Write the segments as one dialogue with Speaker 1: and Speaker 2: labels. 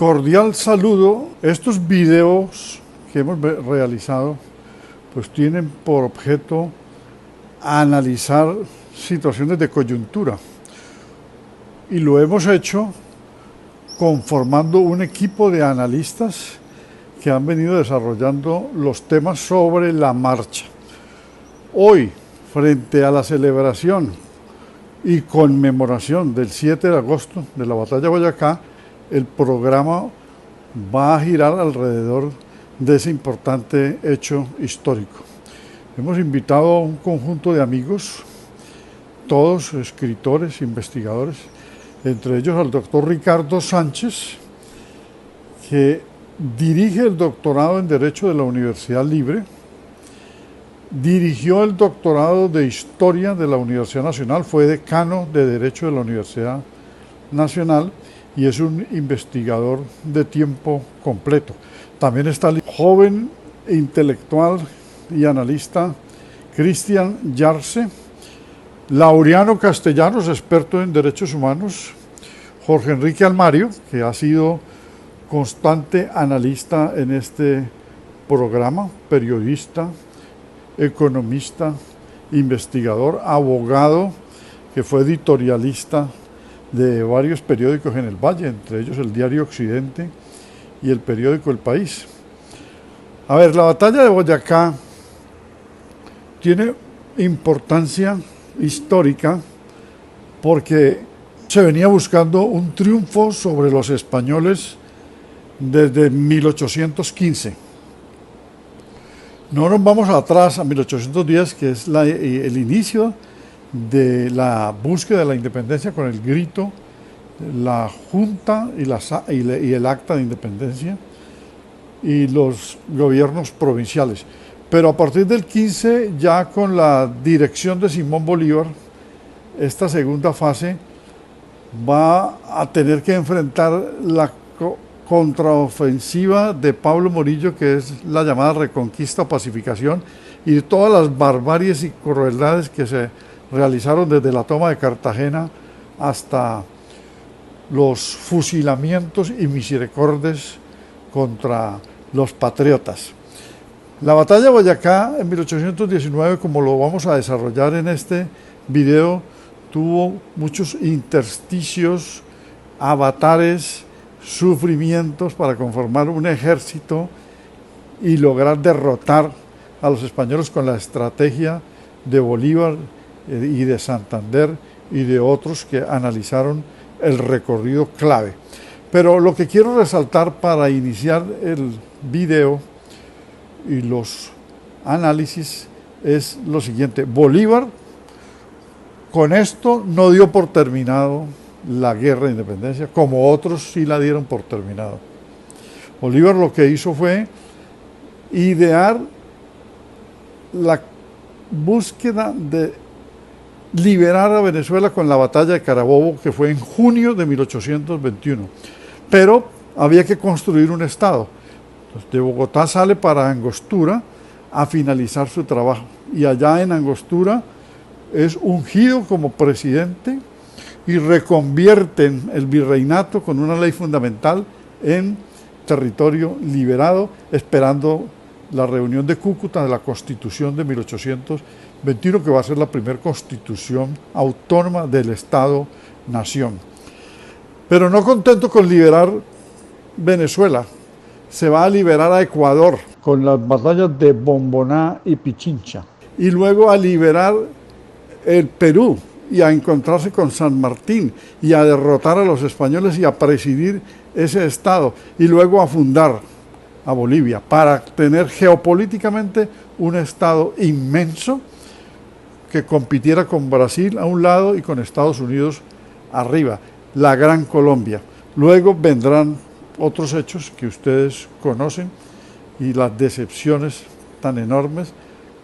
Speaker 1: Cordial saludo. Estos videos que hemos realizado pues tienen por objeto analizar situaciones de coyuntura y lo hemos hecho conformando un equipo de analistas que han venido desarrollando los temas sobre la marcha. Hoy, frente a la celebración y conmemoración del 7 de agosto de la batalla de Boyacá, el programa va a girar alrededor de ese importante hecho histórico. Hemos invitado a un conjunto de amigos, todos escritores, investigadores, entre ellos al doctor Ricardo Sánchez, que dirige el doctorado en Derecho de la Universidad Libre, dirigió el doctorado de Historia de la Universidad Nacional, fue decano de Derecho de la Universidad Nacional y es un investigador de tiempo completo. También está el joven intelectual y analista Cristian Yarse, Laureano Castellanos, experto en derechos humanos, Jorge Enrique Almario, que ha sido constante analista en este programa, periodista, economista, investigador, abogado, que fue editorialista de varios periódicos en el Valle, entre ellos el Diario Occidente y el periódico El País. A ver, la batalla de Boyacá tiene importancia histórica porque se venía buscando un triunfo sobre los españoles desde 1815. No nos vamos atrás a 1810, que es el inicio de la búsqueda de la independencia con el grito, la Junta y el Acta de Independencia y los gobiernos provinciales. Pero a partir del 15, ya con la dirección de Simón Bolívar, esta segunda fase va a tener que enfrentar la contraofensiva de Pablo Morillo, que es la llamada reconquista o pacificación, y todas las barbaries y crueldades que se realizaron desde la toma de Cartagena hasta los fusilamientos y misericordias contra los patriotas. La batalla de Boyacá en 1819, como lo vamos a desarrollar en este video, tuvo muchos intersticios, avatares, sufrimientos para conformar un ejército y lograr derrotar a los españoles con la estrategia de Bolívar y de Santander y de otros que analizaron el recorrido clave. Pero lo que quiero resaltar para iniciar el video y los análisis es lo siguiente. Bolívar con esto no dio por terminado la guerra de independencia, como otros sí la dieron por terminado. Bolívar lo que hizo fue idear la búsqueda de liberar a Venezuela con la batalla de Carabobo, que fue en junio de 1821. Pero había que construir un estado. Entonces, de Bogotá sale para Angostura a finalizar su trabajo. Y allá en Angostura es ungido como presidente y reconvierten el virreinato con una ley fundamental en territorio liberado, esperando la reunión de Cúcuta de la Constitución de 1821, que va a ser la primera constitución autónoma del Estado-Nación. Pero no contento con liberar Venezuela, se va a liberar a Ecuador con las batallas de Bomboná y Pichincha, y luego a liberar el Perú y a encontrarse con San Martín y a derrotar a los españoles y a presidir ese estado, y luego a fundar a Bolivia para tener geopolíticamente un estado inmenso que compitiera con Brasil a un lado y con Estados Unidos arriba, la Gran Colombia. Luego vendrán otros hechos que ustedes conocen y las decepciones tan enormes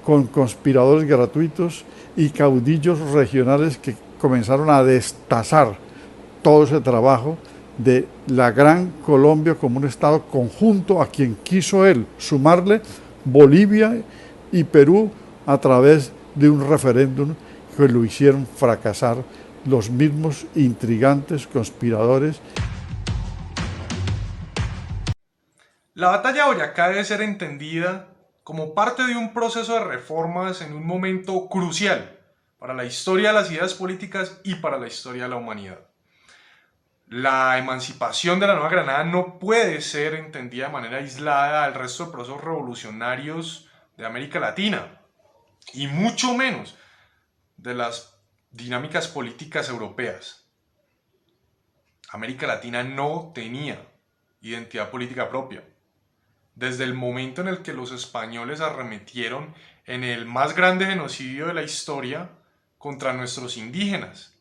Speaker 1: con conspiradores gratuitos y caudillos regionales que comenzaron a destazar todo ese trabajo de la Gran Colombia como un estado conjunto a quien quiso él sumarle Bolivia y Perú a través de un referéndum que lo hicieron fracasar los mismos intrigantes, conspiradores.
Speaker 2: La batalla de Boyacá debe ser entendida como parte de un proceso de reformas en un momento crucial para la historia de las ideas políticas y para la historia de la humanidad. La emancipación de la Nueva Granada no puede ser entendida de manera aislada al resto de procesos revolucionarios de América Latina, y mucho menos de las dinámicas políticas europeas. América Latina no tenía identidad política propia. Desde el momento en el que los españoles arremetieron en el más grande genocidio de la historia contra nuestros indígenas.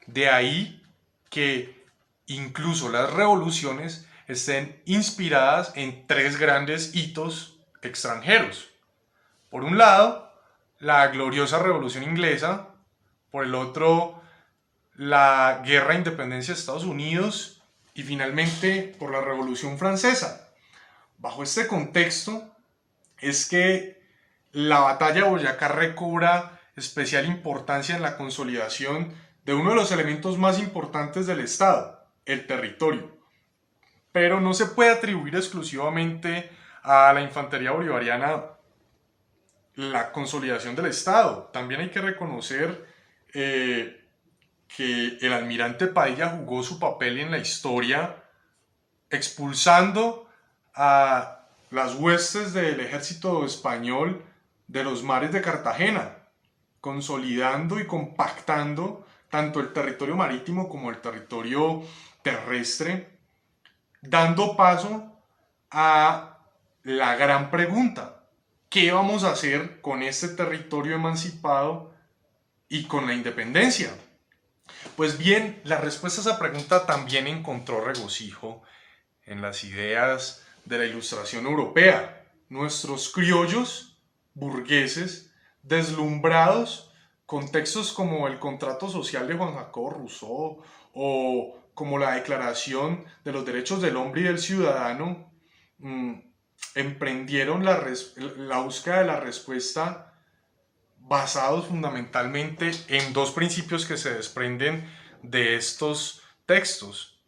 Speaker 2: De ahí que incluso las revoluciones estén inspiradas en tres grandes hitos extranjeros. Por un lado, la gloriosa Revolución Inglesa, por el otro, la Guerra de Independencia de Estados Unidos y finalmente por la Revolución Francesa. Bajo este contexto es que la batalla de Boyacá recobra especial importancia en la consolidación de uno de los elementos más importantes del Estado, el territorio. Pero no se puede atribuir exclusivamente a la infantería bolivariana la consolidación del Estado. También hay que reconocer que el almirante Padilla jugó su papel en la historia expulsando a las huestes del ejército español de los mares de Cartagena, consolidando y compactando tanto el territorio marítimo como el territorio terrestre, dando paso a la gran pregunta: ¿qué vamos a hacer con este territorio emancipado y con la independencia? Pues bien, la respuesta a esa pregunta también encontró regocijo en las ideas de la Ilustración europea. Nuestros criollos burgueses, deslumbrados con textos como el Contrato Social de Juan Jacobo Rousseau o como la Declaración de los Derechos del Hombre y del Ciudadano, emprendieron la búsqueda de la respuesta basados fundamentalmente en dos principios que se desprenden de estos textos: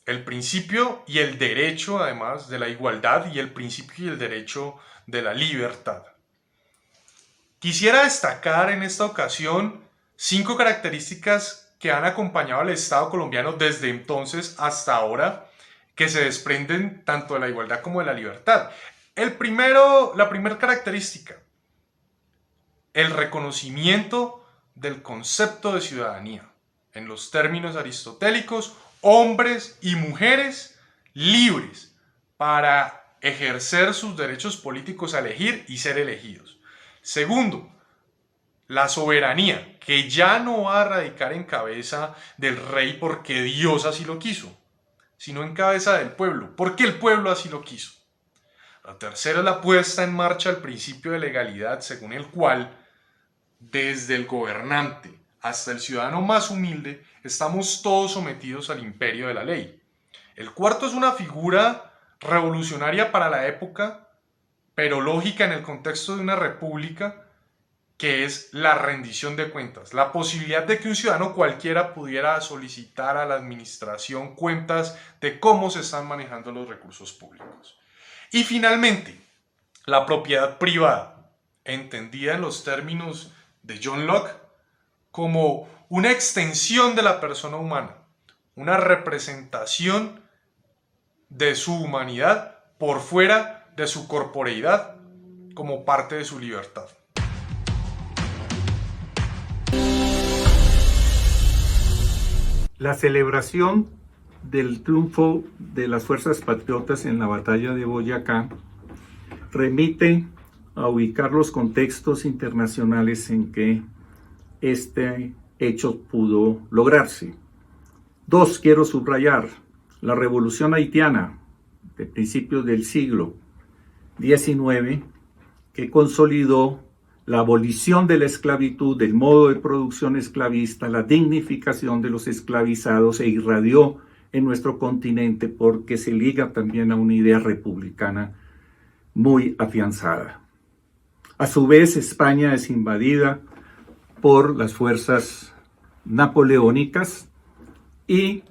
Speaker 2: el principio y el derecho, además de la igualdad, y el principio y el derecho de la libertad. Quisiera destacar en esta ocasión 5 características que han acompañado al Estado colombiano desde entonces hasta ahora, que se desprenden tanto de la igualdad como de la libertad. La primera característica: el reconocimiento del concepto de ciudadanía. En los términos aristotélicos, hombres y mujeres libres para ejercer sus derechos políticos a elegir y ser elegidos. Segundo, la soberanía, que ya no va a radicar en cabeza del rey porque Dios así lo quiso, sino en cabeza del pueblo, porque el pueblo así lo quiso. La tercera es la puesta en marcha del principio de legalidad, según el cual desde el gobernante hasta el ciudadano más humilde estamos todos sometidos al imperio de la ley. El cuarto es una figura revolucionaria para la época, pero lógica en el contexto de una república, que es la rendición de cuentas, la posibilidad de que un ciudadano cualquiera pudiera solicitar a la administración cuentas de cómo se están manejando los recursos públicos. Y finalmente, la propiedad privada, entendida en los términos de John Locke como una extensión de la persona humana, una representación de su humanidad por fuera de su corporeidad como parte de su libertad.
Speaker 3: La celebración del triunfo de las fuerzas patriotas en la batalla de Boyacá remite a ubicar los contextos internacionales en que este hecho pudo lograrse. 2, quiero subrayar: la revolución haitiana de principios del siglo XIX, que consolidó la abolición de la esclavitud, del modo de producción esclavista, la dignificación de los esclavizados, e irradió en nuestro continente porque se liga también a una idea republicana muy afianzada. A su vez, España es invadida por las fuerzas napoleónicas y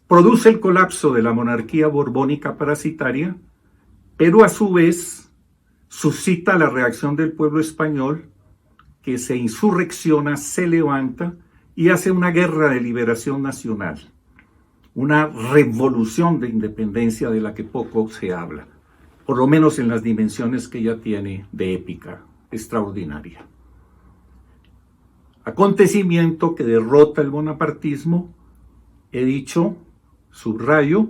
Speaker 3: produce el colapso de la monarquía borbónica parasitaria, pero a su vez suscita la reacción del pueblo español, que se insurrecciona, se levanta y hace una guerra de liberación nacional, una revolución de independencia de la que poco se habla, por lo menos en las dimensiones que ella tiene de épica extraordinaria. Acontecimiento que derrota el bonapartismo, he dicho, subrayo,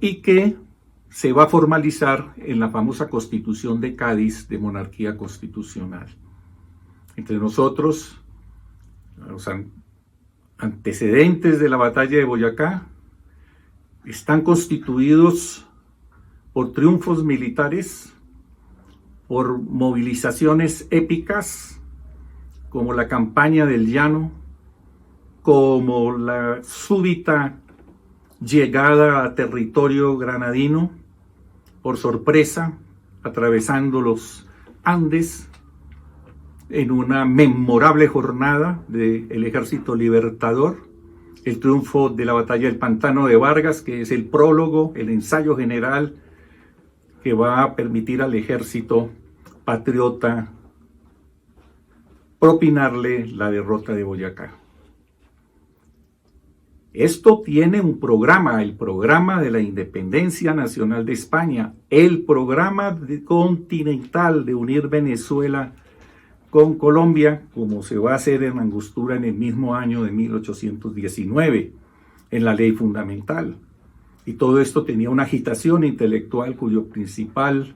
Speaker 3: y que se va a formalizar en la famosa Constitución de Cádiz de monarquía constitucional. Entre nosotros, los antecedentes de la batalla de Boyacá están constituidos por triunfos militares, por movilizaciones épicas, como la campaña del Llano, como la súbita llegada a territorio granadino por sorpresa, atravesando los Andes, en una memorable jornada del Ejército Libertador, el triunfo de la batalla del Pantano de Vargas, que es el prólogo, el ensayo general que va a permitir al ejército patriota propinarle la derrota de Boyacá. Esto tiene un programa, el programa de la Independencia Nacional de España, el programa continental de unir Venezuela con Colombia, como se va a hacer en Angostura en el mismo año de 1819, en la ley fundamental. Y todo esto tenía una agitación intelectual cuyo principal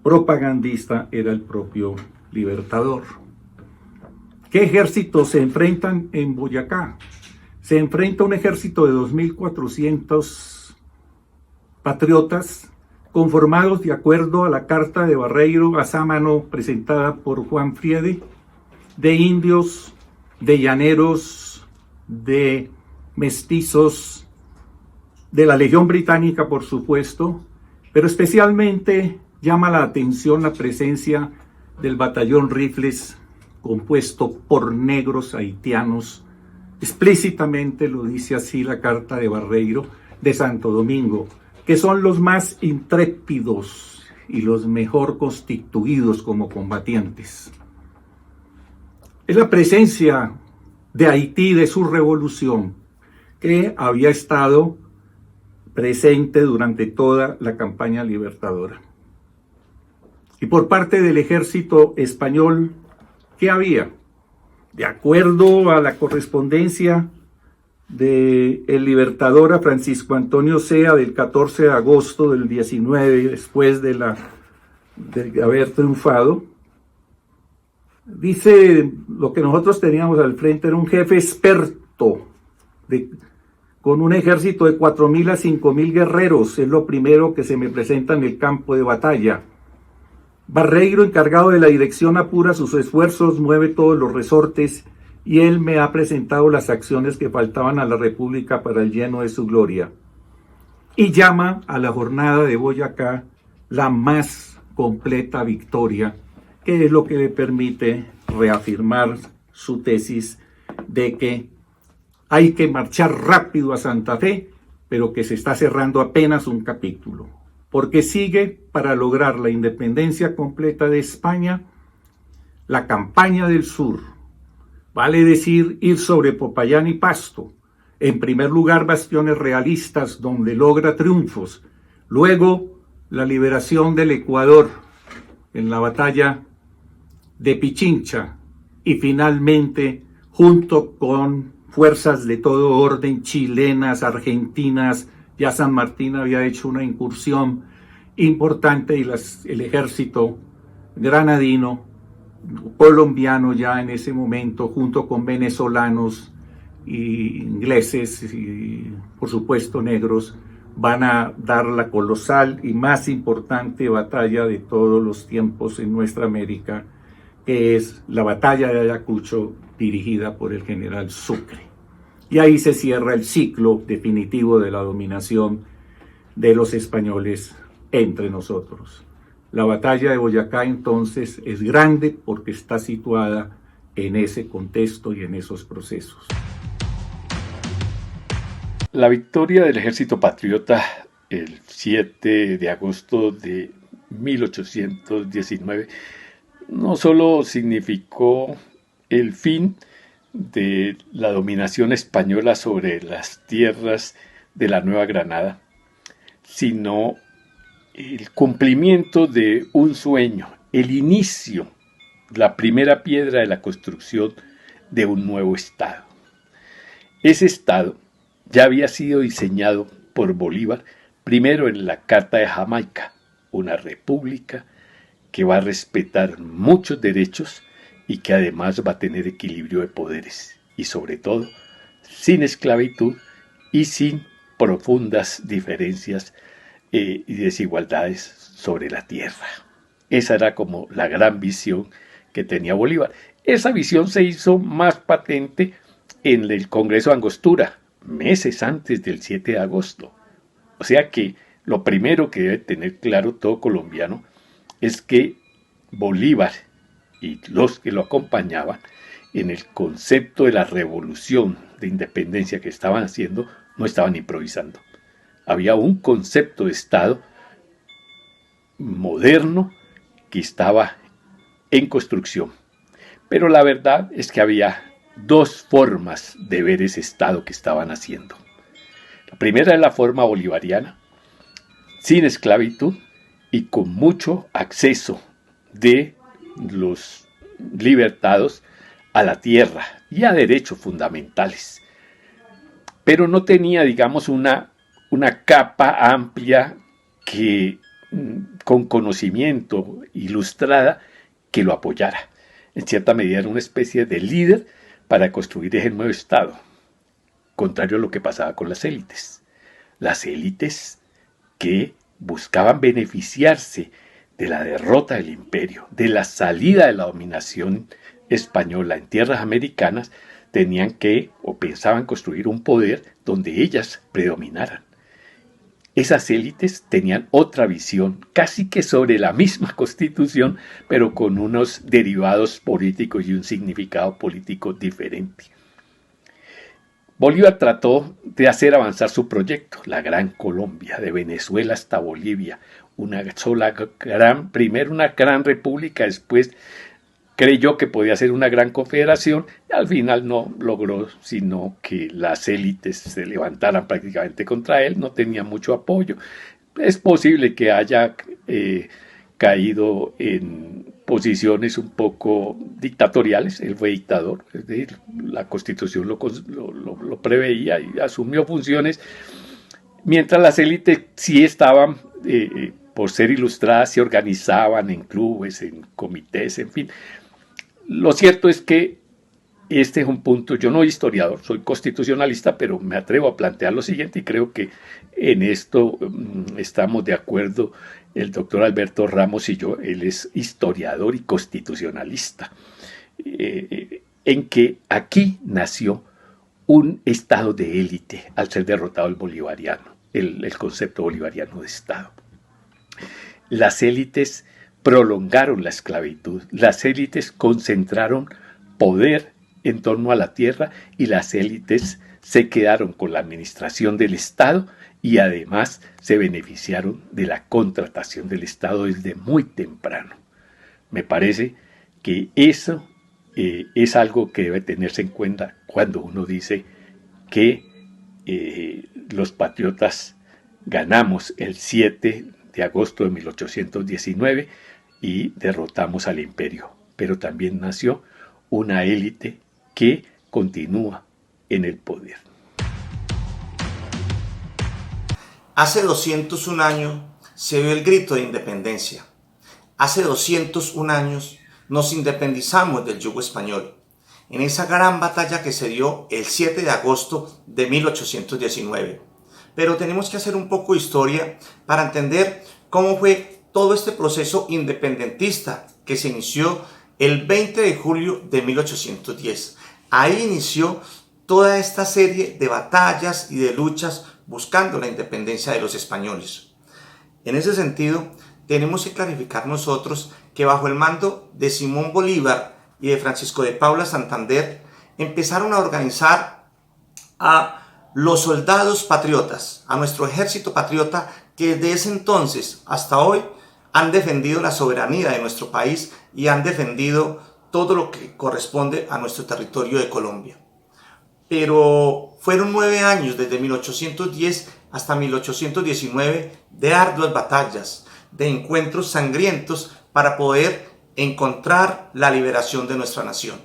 Speaker 3: propagandista era el propio Libertador. ¿Qué ejércitos se enfrentan en Boyacá? Se enfrenta un ejército de 2.400 patriotas conformados de acuerdo a la carta de Barreiro a Sámano presentada por Juan Friede, de indios, de llaneros, de mestizos, de la Legión Británica, por supuesto, pero especialmente llama la atención la presencia del batallón Rifles, compuesto por negros haitianos. Explícitamente lo dice así la carta de Barreiro de Santo Domingo, que son los más intrépidos y los mejor constituidos como combatientes. Es la presencia de Haití, de su revolución, que había estado presente durante toda la campaña libertadora. Y por parte del ejército español, ¿qué había? De acuerdo a la correspondencia del Libertador a Francisco Antonio Sea del 14 de agosto del 19, después de haber triunfado, dice lo que nosotros teníamos al frente era un jefe experto, con un ejército de 4.000 a 5.000 guerreros, es lo primero que se me presenta en el campo de batalla. Barreiro, encargado de la dirección, apura sus esfuerzos, mueve todos los resortes, y él me ha presentado las acciones que faltaban a la República para el lleno de su gloria. Y llama a la jornada de Boyacá la más completa victoria, que es lo que le permite reafirmar su tesis de que hay que marchar rápido a Santa Fe, pero que se está cerrando apenas un capítulo, porque sigue para lograr la independencia completa de España la campaña del sur. Vale decir, ir sobre Popayán y Pasto. En primer lugar, bastiones realistas donde logra triunfos. Luego, la liberación del Ecuador en la batalla de Pichincha. Y finalmente, junto con fuerzas de todo orden, chilenas, argentinas, ya San Martín había hecho una incursión importante y el ejército granadino, colombiano ya en ese momento, junto con venezolanos y ingleses y por supuesto negros, van a dar la colosal y más importante batalla de todos los tiempos en nuestra América, que es la batalla de Ayacucho, dirigida por el general Sucre. Y ahí se cierra el ciclo definitivo de la dominación de los españoles entre nosotros. La batalla de Boyacá entonces es grande porque está situada en ese contexto y en esos procesos.
Speaker 4: La victoria del ejército patriota el 7 de agosto de 1819 no solo significó el fin de la dominación española sobre las tierras de la Nueva Granada, sino el cumplimiento de un sueño, el inicio, la primera piedra de la construcción de un nuevo Estado. Ese Estado ya había sido diseñado por Bolívar primero en la Carta de Jamaica, una república que va a respetar muchos derechos y que además va a tener equilibrio de poderes y sobre todo sin esclavitud y sin profundas diferencias y desigualdades sobre la tierra. Esa era como la gran visión que tenía Bolívar. Esa visión se hizo más patente en el Congreso de Angostura, meses antes del 7 de agosto. O sea que lo primero que debe tener claro todo colombiano es que Bolívar y los que lo acompañaban en el concepto de la revolución de independencia que estaban haciendo, no estaban improvisando. Había un concepto de Estado moderno que estaba en construcción. Pero la verdad es que había dos formas de ver ese Estado que estaban haciendo. La primera es la forma bolivariana, sin esclavitud y con mucho acceso de los libertados a la tierra y a derechos fundamentales. Pero no tenía, digamos, una capa amplia que, con conocimiento ilustrada, que lo apoyara. En cierta medida era una especie de líder para construir ese nuevo Estado, contrario a lo que pasaba con las élites. Las élites que buscaban beneficiarse de la derrota del imperio, de la salida de la dominación española en tierras americanas, tenían que o pensaban construir un poder donde ellas predominaran. Esas élites tenían otra visión, casi que sobre la misma constitución, pero con unos derivados políticos y un significado político diferente. Bolívar trató de hacer avanzar su proyecto, la Gran Colombia, de Venezuela hasta Bolivia, primero una gran república, después creyó que podía ser una gran confederación y al final no logró sino que las élites se levantaran prácticamente contra él, no tenía mucho apoyo. Es posible que haya caído en posiciones un poco dictatoriales, él fue dictador, es decir, la Constitución lo preveía y asumió funciones, mientras las élites sí estaban, por ser ilustradas, se organizaban en clubes, en comités, en fin. Lo cierto es que este es un punto, yo no soy historiador, soy constitucionalista, pero me atrevo a plantear lo siguiente y creo que en esto estamos de acuerdo el doctor Alberto Ramos y yo, él es historiador y constitucionalista, en que aquí nació un Estado de élite al ser derrotado el bolivariano, el concepto bolivariano de Estado. Las élites prolongaron la esclavitud, las élites concentraron poder en torno a la tierra y las élites se quedaron con la administración del Estado y además se beneficiaron de la contratación del Estado desde muy temprano. Me parece que eso es algo que debe tenerse en cuenta cuando uno dice que los patriotas ganamos el 7 de agosto de 1819 y derrotamos al imperio, pero también nació una élite que continúa en el poder.
Speaker 5: Hace 201 años se dio el grito de independencia. Hace 201 años nos independizamos del yugo español, en esa gran batalla que se dio el 7 de agosto de 1819. Pero tenemos que hacer un poco de historia para entender cómo fue todo este proceso independentista que se inició el 20 de julio de 1810. Ahí inició toda esta serie de batallas y de luchas buscando la independencia de los españoles. En ese sentido, tenemos que clarificar nosotros que bajo el mando de Simón Bolívar y de Francisco de Paula Santander empezaron a organizar a los soldados patriotas, a nuestro ejército patriota que desde ese entonces hasta hoy han defendido la soberanía de nuestro país y han defendido todo lo que corresponde a nuestro territorio de Colombia. Pero fueron 9 años, desde 1810 hasta 1819, de arduas batallas, de encuentros sangrientos para poder encontrar la liberación de nuestra nación.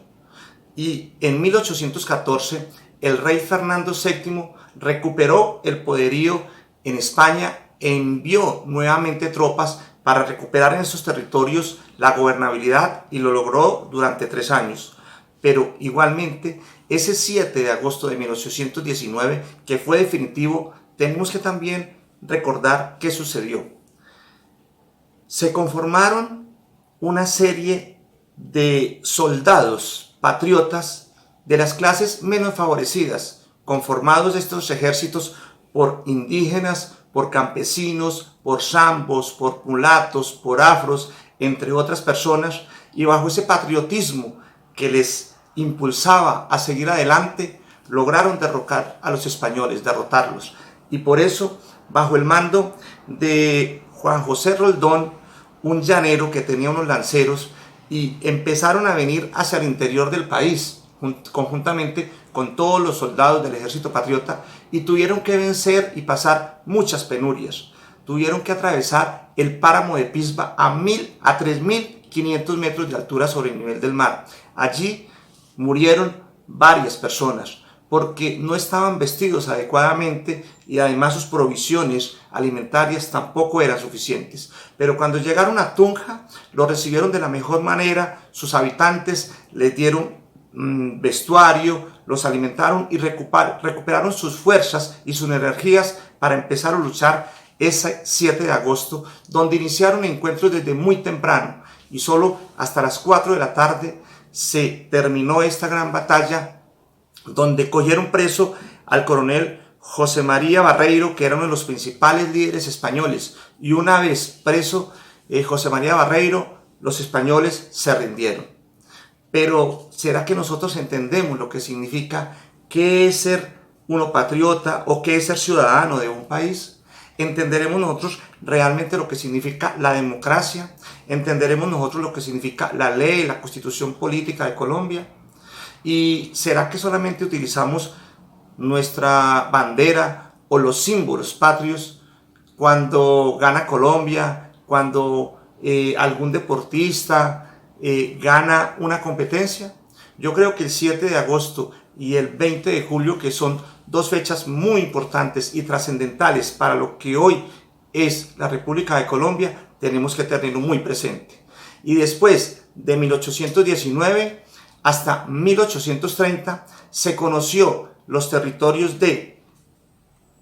Speaker 5: Y en 1814, el rey Fernando VII recuperó el poderío en España e envió nuevamente tropas para recuperar en esos territorios la gobernabilidad, y lo logró durante 3 años. Pero igualmente, ese 7 de agosto de 1819, que fue definitivo, tenemos que también recordar qué sucedió. Se conformaron una serie de soldados patriotas de las clases menos favorecidas, conformados estos ejércitos por indígenas, por campesinos, por zambos, por mulatos, por afros, entre otras personas, y bajo ese patriotismo que les impulsaba a seguir adelante, lograron derrocar a los españoles, derrotarlos. Y por eso, bajo el mando de Juan José Roldón, un llanero que tenía unos lanceros, y empezaron a venir hacia el interior del país, conjuntamente con todos los soldados del ejército patriota, y tuvieron que vencer y pasar muchas penurias. Tuvieron que atravesar el páramo de Pisba a 3.500 metros de altura sobre el nivel del mar. Allí murieron varias personas porque no estaban vestidos adecuadamente, y además sus provisiones alimentarias tampoco eran suficientes. Pero cuando llegaron a Tunja, lo recibieron de la mejor manera, sus habitantes les dieron vestuario, los alimentaron y recuperaron sus fuerzas y sus energías para empezar a luchar ese 7 de agosto, donde iniciaron encuentros desde muy temprano, y solo hasta las 4 de la tarde se terminó esta gran batalla, donde cogieron preso al coronel José María Barreiro, que era uno de los principales líderes españoles, y una vez preso José María Barreiro, los españoles se rindieron. Pero ¿será que nosotros entendemos lo que significa qué es ser uno patriota o qué es ser ciudadano de un país? ¿Entenderemos nosotros realmente lo que significa la democracia? ¿Entenderemos nosotros lo que significa la ley, la constitución política de Colombia? ¿Y será que solamente utilizamos nuestra bandera o los símbolos patrios cuando gana Colombia, cuando algún deportista gana una competencia? Yo creo que el 7 de agosto y el 20 de julio, que son 2 fechas muy importantes y trascendentales para lo que hoy es la República de Colombia, tenemos que tenerlo muy presente. Y después de 1819 hasta 1830 se conoció los territorios de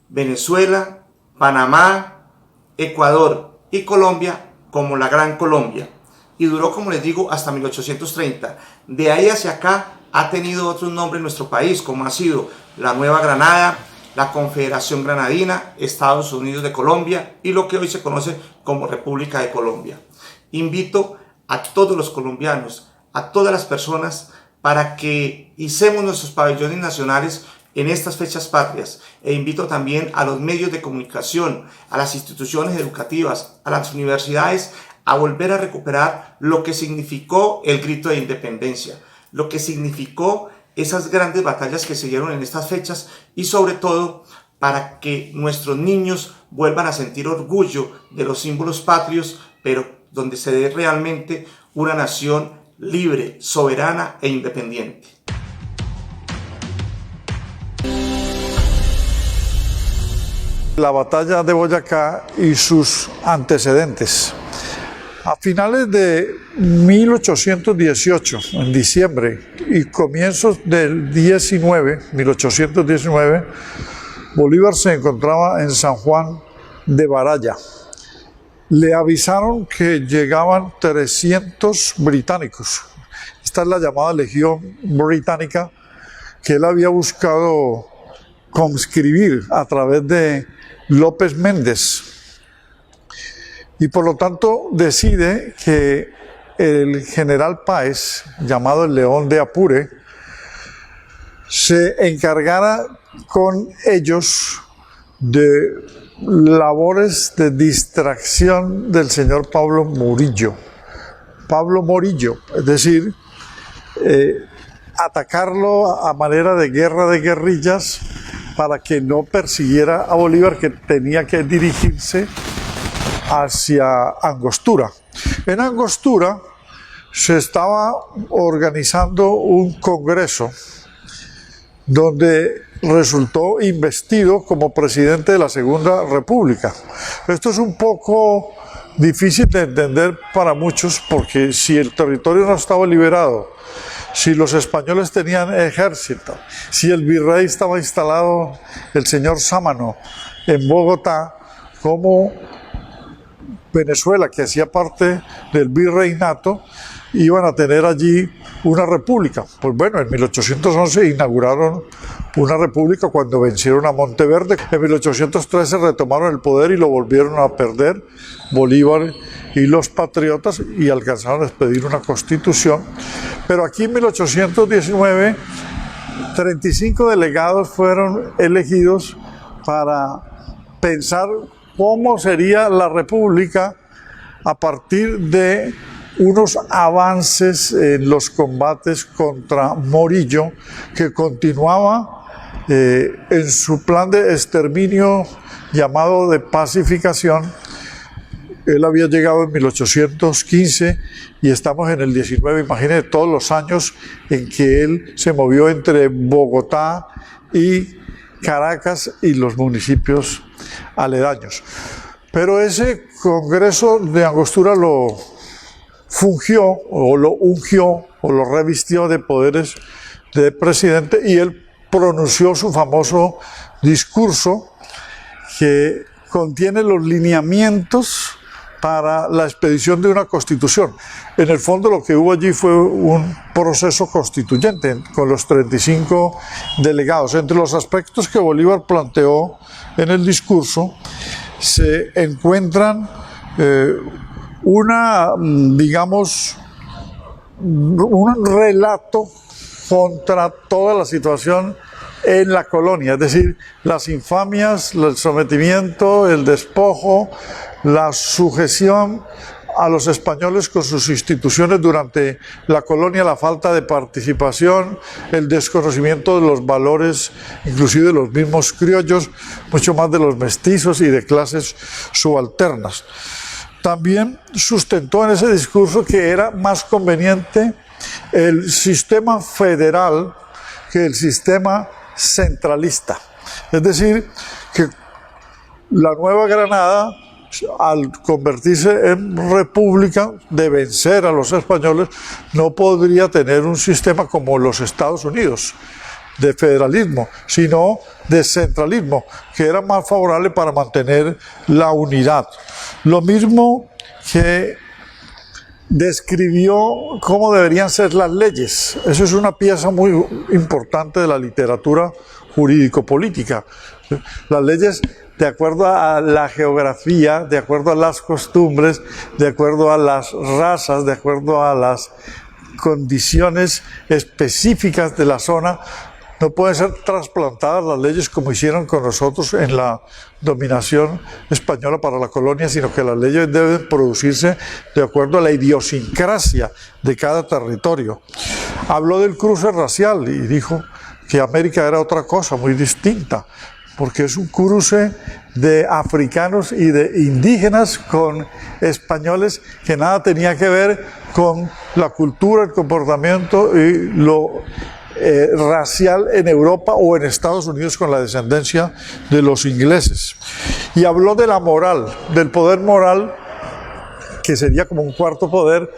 Speaker 5: Venezuela, Panamá, Ecuador y Colombia como la Gran Colombia, y duró, como les digo, hasta 1830. De ahí hacia acá ha tenido otros nombres en nuestro país, como ha sido la Nueva Granada, la Confederación Granadina, Estados Unidos de Colombia y lo que hoy se conoce como República de Colombia. Invito a todos los colombianos, a todas las personas, para que hicemos nuestros pabellones nacionales en estas fechas patrias, e invito también a los medios de comunicación, a las instituciones educativas, a las universidades, a volver a recuperar lo que significó el grito de independencia, lo que significó esas grandes batallas que se dieron en estas fechas, y sobre todo para que nuestros niños vuelvan a sentir orgullo de los símbolos patrios, pero donde se dé realmente una nación libre, soberana e independiente.
Speaker 1: La batalla de Boyacá y sus antecedentes. A finales de 1818, en diciembre, y comienzos del 1819, Bolívar se encontraba en San Juan de Baraya. Le avisaron que llegaban 300 británicos. Esta es la llamada Legión Británica, que él había buscado conscribir a través de López Méndez. Y por lo tanto decide que el general Páez, llamado el León de Apure, se encargara con ellos de labores de distracción del señor Pablo Morillo. Pablo Morillo, es decir, atacarlo a manera de guerra de guerrillas para que no persiguiera a Bolívar, que tenía que dirigirse hacia Angostura. En Angostura se estaba organizando un congreso donde resultó investido como presidente de la Segunda República. Esto es un poco difícil de entender para muchos, porque si el territorio no estaba liberado, si los españoles tenían ejército, si el virrey estaba instalado, el señor Sámano, en Bogotá, como Venezuela, que hacía parte del virreinato, iban a tener allí una república. Pues bueno, en 1811 inauguraron una república cuando vencieron a Monteverde. En 1813 retomaron el poder y lo volvieron a perder Bolívar y los patriotas, y alcanzaron a expedir una constitución. Pero aquí en 1819, 35 delegados fueron elegidos para pensar cómo sería la república a partir de unos avances en los combates contra Morillo, que continuaba en su plan de exterminio llamado de pacificación. Él había llegado en 1815 y estamos en el 19, imagínense todos los años en que él se movió entre Bogotá y Caracas y los municipios aledaños. Pero ese Congreso de Angostura lo fungió o lo ungió o lo revistió de poderes de presidente, y él pronunció su famoso discurso que contiene los lineamientos para la expedición de una constitución. En el fondo lo que hubo allí fue un proceso constituyente con los 35 delegados. Entre los aspectos que Bolívar planteó en el discurso se encuentran un relato contra toda la situación en la colonia, es decir, las infamias, el sometimiento, el despojo, la sujeción a los españoles con sus instituciones durante la colonia, la falta de participación, el desconocimiento de los valores, inclusive de los mismos criollos, mucho más de los mestizos y de clases subalternas. También sustentó en ese discurso que era más conveniente el sistema federal que el sistema centralista. Es decir, que la Nueva Granada, al convertirse en república, de vencer a los españoles, no podría tener un sistema como los Estados Unidos, de federalismo, sino de centralismo, que era más favorable para mantener la unidad. Lo mismo que describió cómo deberían ser las leyes. Eso es una pieza muy importante de la literatura jurídico-política. Las leyes de acuerdo a la geografía, de acuerdo a las costumbres, de acuerdo a las razas, de acuerdo a las condiciones específicas de la zona, no pueden ser trasplantadas las leyes como hicieron con nosotros en la dominación española para la colonia, sino que las leyes deben producirse de acuerdo a la idiosincrasia de cada territorio. Habló del cruce racial y dijo que América era otra cosa muy distinta, porque es un cruce de africanos y de indígenas con españoles que nada tenía que ver con la cultura, el comportamiento y lo racial en Europa o en Estados Unidos con la descendencia de los ingleses. Y habló de la moral, del poder moral, que sería como un cuarto poder,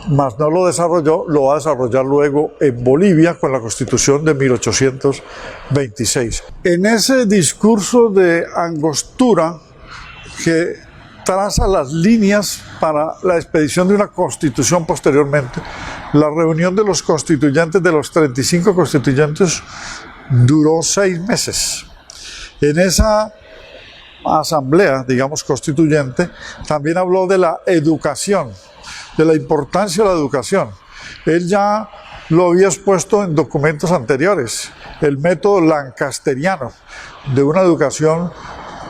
Speaker 1: mas no lo desarrolló, lo va a desarrollar luego en Bolivia con la Constitución de 1826. En ese discurso de Angostura, que traza las líneas para la expedición de una constitución posteriormente, la reunión de los constituyentes, de los 35 constituyentes, duró 6 meses. En esa asamblea, digamos, constituyente, también habló de la educación, de la importancia de la educación. Él ya lo había expuesto en documentos anteriores, el método lancasteriano de una educación,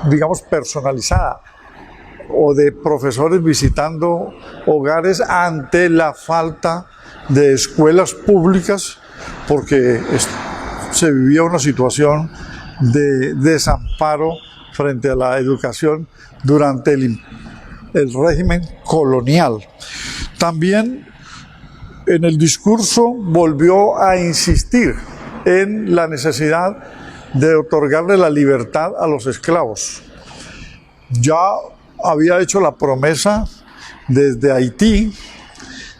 Speaker 1: digamos, personalizada, o de profesores visitando hogares ante la falta de escuelas públicas, porque se vivía una situación de desamparo frente a la educación durante el régimen colonial. También en el discurso volvió a insistir en la necesidad de otorgarle la libertad a los esclavos. Ya había hecho la promesa desde Haití,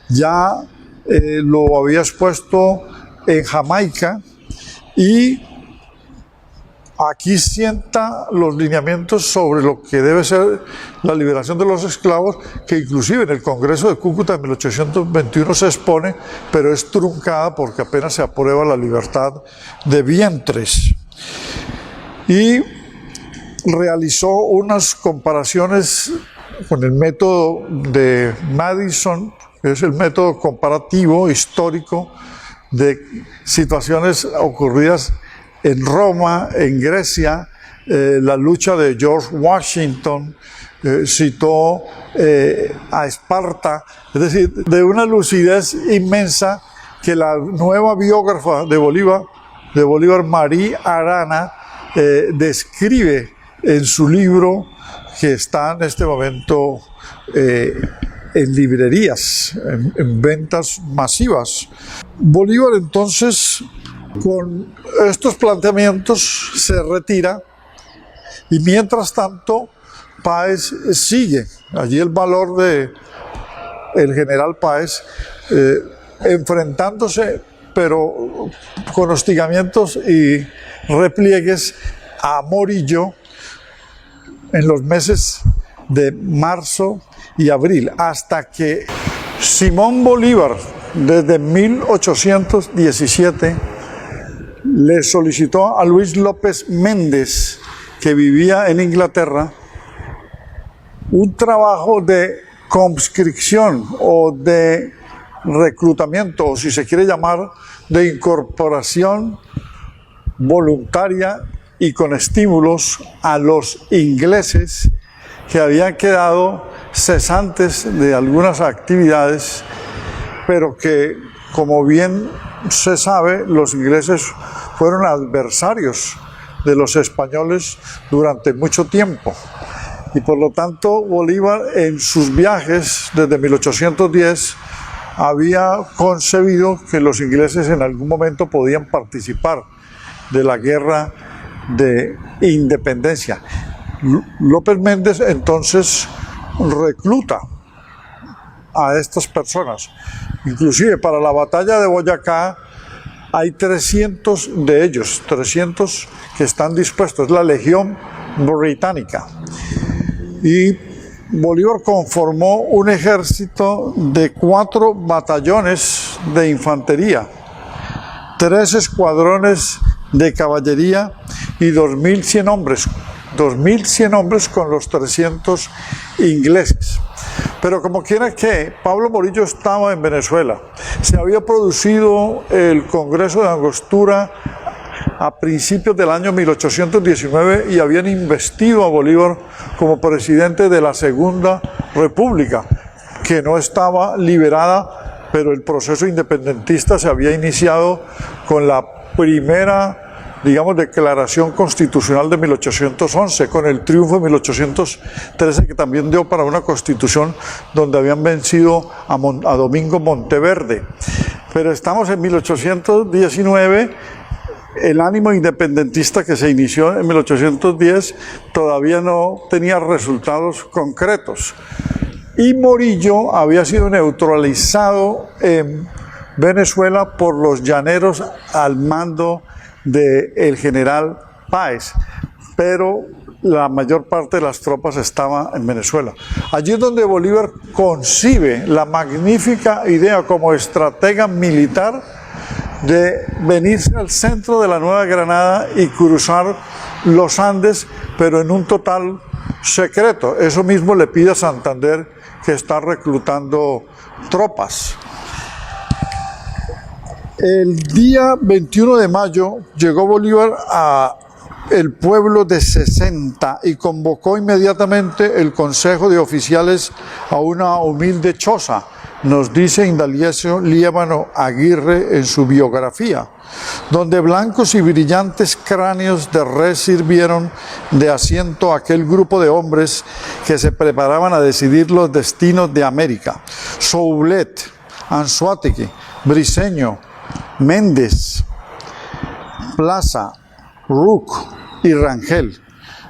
Speaker 1: ya lo había expuesto en Jamaica, y aquí sienta los lineamientos sobre lo que debe ser la liberación de los esclavos, que inclusive en el Congreso de Cúcuta en 1821 se expone, pero es truncada porque apenas se aprueba la libertad de vientres. Y realizó unas comparaciones con el método de Madison, que es el método comparativo histórico de situaciones ocurridas en Roma, en Grecia, la lucha de George Washington, citó a Esparta, es decir, de una lucidez inmensa que la nueva biógrafa de Bolívar, María Arana, describe en su libro, que está en este momento en librerías, en ventas masivas. Bolívar entonces, con estos planteamientos, se retira, y mientras tanto Páez sigue. Allí el valor de el general Páez enfrentándose, pero con hostigamientos y repliegues, a Morillo en los meses de marzo y abril, hasta que Simón Bolívar, desde 1817, le solicitó a Luis López Méndez, que vivía en Inglaterra, un trabajo de conscripción o de reclutamiento, o si se quiere llamar, de incorporación voluntaria y con estímulos a los ingleses que habían quedado cesantes de algunas actividades, pero que, como bien se sabe, los ingleses fueron adversarios de los españoles durante mucho tiempo. Y por lo tanto, Bolívar, en sus viajes desde 1810, había concebido que los ingleses en algún momento podían participar de la guerra de independencia. López Méndez entonces recluta a estas personas. Inclusive para la batalla de Boyacá hay 300 de ellos, 300 que están dispuestos, es la Legión Británica. Y Bolívar conformó un ejército de 4 batallones de infantería, 3 escuadrones de caballería y 2.100 hombres. 2.100 hombres con los 300 ingleses. Pero como quiera que, Pablo Morillo estaba en Venezuela. Se había producido el Congreso de Angostura a principios del año 1819 y habían investido a Bolívar como presidente de la Segunda República, que no estaba liberada, pero el proceso independentista se había iniciado con la primera, digamos, declaración constitucional de 1811, con el triunfo de 1813, que también dio para una constitución donde habían vencido a Domingo Monteverde. Pero estamos en 1819, el ánimo independentista que se inició en 1810 todavía no tenía resultados concretos. Y Morillo había sido neutralizado en Venezuela por los llaneros al mando del general Páez, pero la mayor parte de las tropas estaba en Venezuela. Allí es donde Bolívar concibe la magnífica idea como estratega militar de venirse al centro de la Nueva Granada y cruzar los Andes, pero en un total secreto. Eso mismo le pide a Santander, que está reclutando tropas. El día 21 de mayo llegó Bolívar a el pueblo de 60 y convocó inmediatamente el Consejo de Oficiales a una humilde choza, nos dice Indalecio Líbano Aguirre en su biografía, donde blancos y brillantes cráneos de res sirvieron de asiento a aquel grupo de hombres que se preparaban a decidir los destinos de América. Soulet, Anzoátegui, Briceño, Méndez, Plaza, Rook y Rangel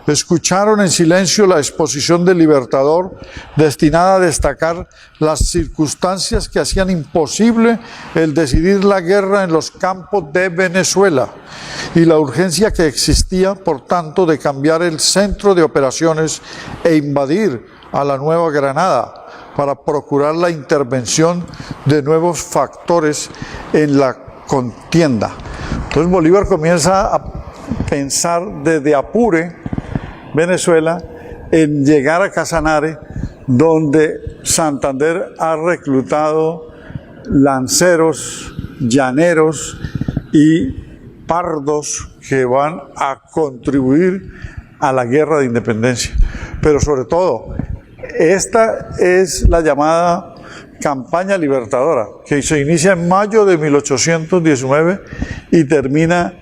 Speaker 1: escucharon en silencio la exposición del Libertador destinada a destacar las circunstancias que hacían imposible el decidir la guerra en los campos de Venezuela y la urgencia que existía, por tanto, de cambiar el centro de operaciones e invadir a la Nueva Granada para procurar la intervención de nuevos factores en la contienda. Entonces Bolívar comienza a pensar desde Apure, Venezuela, en llegar a Casanare, donde Santander ha reclutado lanceros, llaneros y pardos que van a contribuir a la guerra de independencia. Pero sobre todo, esta es la llamada campaña libertadora, que se inicia en mayo de 1819 y termina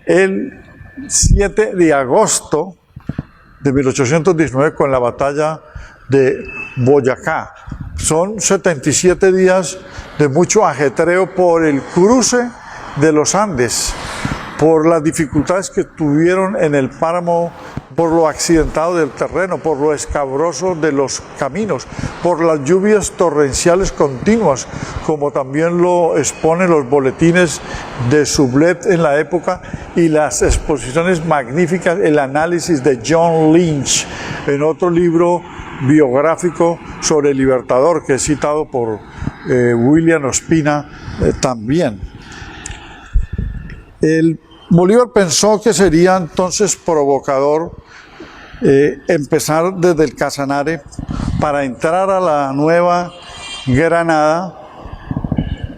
Speaker 1: el 7 de agosto de 1819 con la batalla de Boyacá. Son 77 días de mucho ajetreo por el cruce de los Andes, por las dificultades que tuvieron en el páramo, por lo accidentado del terreno, por lo escabroso de los caminos, por las lluvias torrenciales continuas, como también lo exponen los boletines de Soulet en la época y las exposiciones magníficas, el análisis de John Lynch en otro libro biográfico sobre el Libertador, que es citado por William Ospina también. Bolívar pensó que sería entonces provocador empezar desde el Casanare para entrar a la Nueva Granada,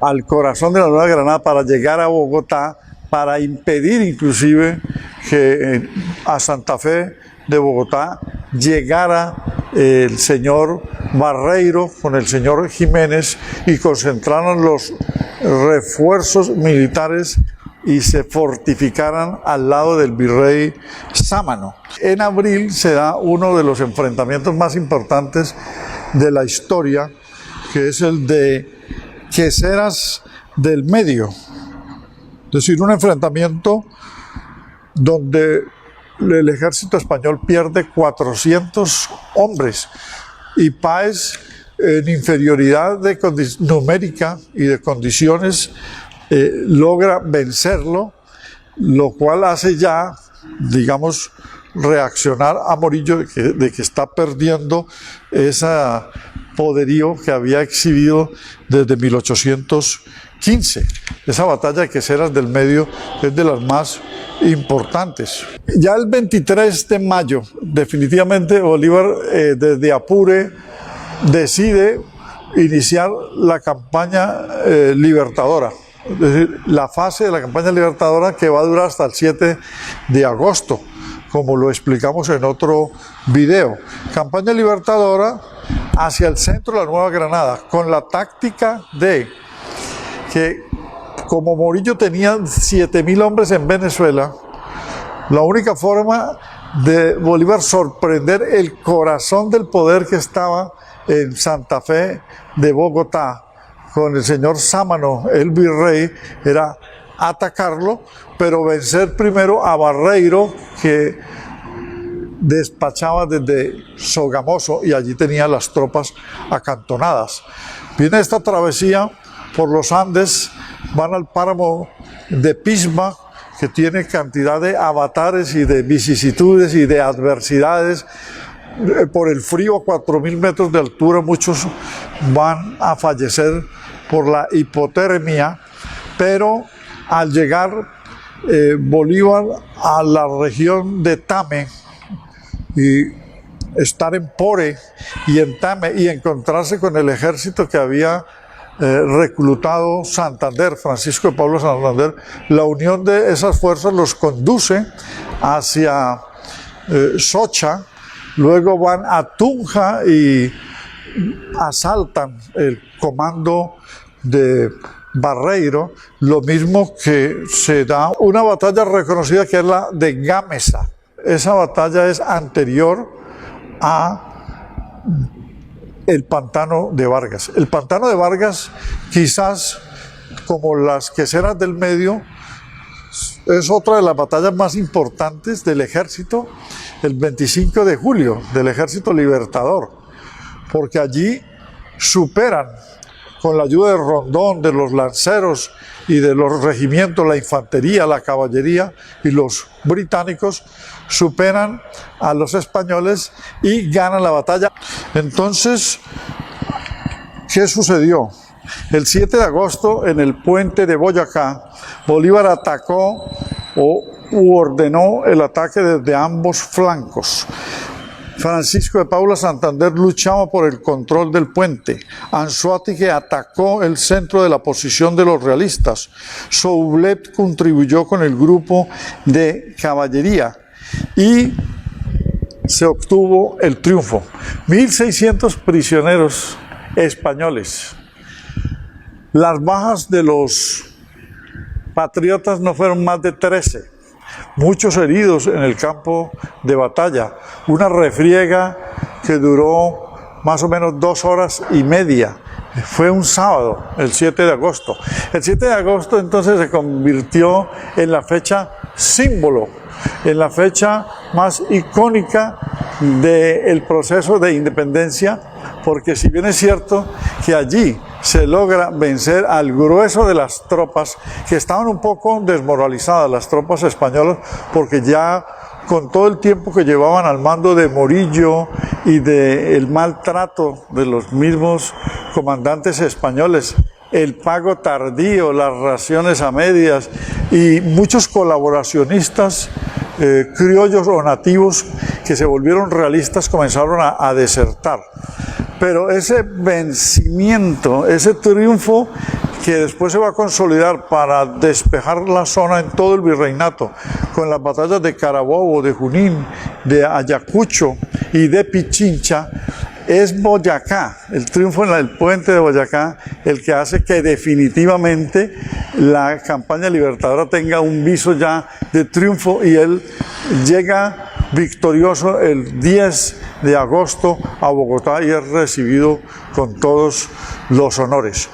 Speaker 1: al corazón de la Nueva Granada, para llegar a Bogotá, para impedir inclusive que a Santa Fe de Bogotá llegara el señor Barreiro con el señor Jiménez y concentraran los refuerzos militares y se fortificaran al lado del virrey Sámano. En abril se da uno de los enfrentamientos más importantes de la historia, que es el de Queseras del Medio. Es decir, un enfrentamiento donde el ejército español pierde 400 hombres y Páez, en inferioridad numérica y de condiciones, logra vencerlo, lo cual hace ya, digamos, reaccionar a Morillo de que está perdiendo ese poderío que había exhibido desde 1815. Esa batalla de Queseras del Medio es de las más importantes. Ya el 23 de mayo, definitivamente Bolívar desde Apure decide iniciar la campaña libertadora. Es decir, la fase de la campaña libertadora que va a durar hasta el 7 de agosto, como lo explicamos en otro video. Campaña libertadora hacia el centro de la Nueva Granada, con la táctica de que, como Morillo tenía 7.000 hombres en Venezuela, la única forma de Bolívar sorprender el corazón del poder que estaba en Santa Fe de Bogotá, con el señor Sámano, el virrey, era atacarlo, pero vencer primero a Barreiro, que despachaba desde Sogamoso y allí tenía las tropas acantonadas. Viene esta travesía por los Andes, van al páramo de Pisma, que tiene cantidad de avatares y de vicisitudes y de adversidades. Por el frío a 4.000 metros de altura, muchos van a fallecer por la hipotermia, pero al llegar Bolívar a la región de Tame y estar en Pore y en Tame y encontrarse con el ejército que había reclutado Santander, Francisco de Paula Santander. La unión de esas fuerzas los conduce hacia Socha, luego van a Tunja y asaltan el comando de Barreiro, lo mismo que se da una batalla reconocida que es la de Gámeza. Esa batalla es anterior a el Pantano de Vargas. El Pantano de Vargas, quizás como las Queseras del Medio, es otra de las batallas más importantes del ejército, el 25 de julio, del Ejército Libertador, porque allí superan, con la ayuda de Rondón, de los lanceros y de los regimientos, la infantería, la caballería y los británicos, superan a los españoles y ganan la batalla. Entonces, ¿qué sucedió? El 7 de agosto, en el puente de Boyacá, Bolívar atacó u ordenó el ataque desde ambos flancos. Francisco de Paula Santander luchaba por el control del puente. Anzoátegui atacó el centro de la posición de los realistas. Soublet contribuyó con el grupo de caballería y se obtuvo el triunfo. 1.600 prisioneros españoles. Las bajas de los patriotas no fueron más de 13. Muchos heridos en el campo de batalla, una refriega que duró más o menos 2 horas y media. Fue un sábado, el 7 de agosto. El 7 de agosto entonces se convirtió en la fecha símbolo, en la fecha más icónica del proceso de independencia, porque si bien es cierto que allí se logra vencer al grueso de las tropas que estaban un poco desmoralizadas, las tropas españolas, porque ya con todo el tiempo que llevaban al mando de Morillo y del maltrato de los mismos comandantes españoles, el pago tardío, las raciones a medias y muchos colaboracionistas criollos o nativos que se volvieron realistas comenzaron a desertar. Pero ese vencimiento, ese triunfo que después se va a consolidar para despejar la zona en todo el virreinato, con las batallas de Carabobo, de Junín, de Ayacucho y de Pichincha, es Boyacá, el triunfo en el puente de Boyacá, el que hace que definitivamente la campaña libertadora tenga un viso ya de triunfo y él llega victorioso el 10 de agosto a Bogotá y es recibido con todos los honores.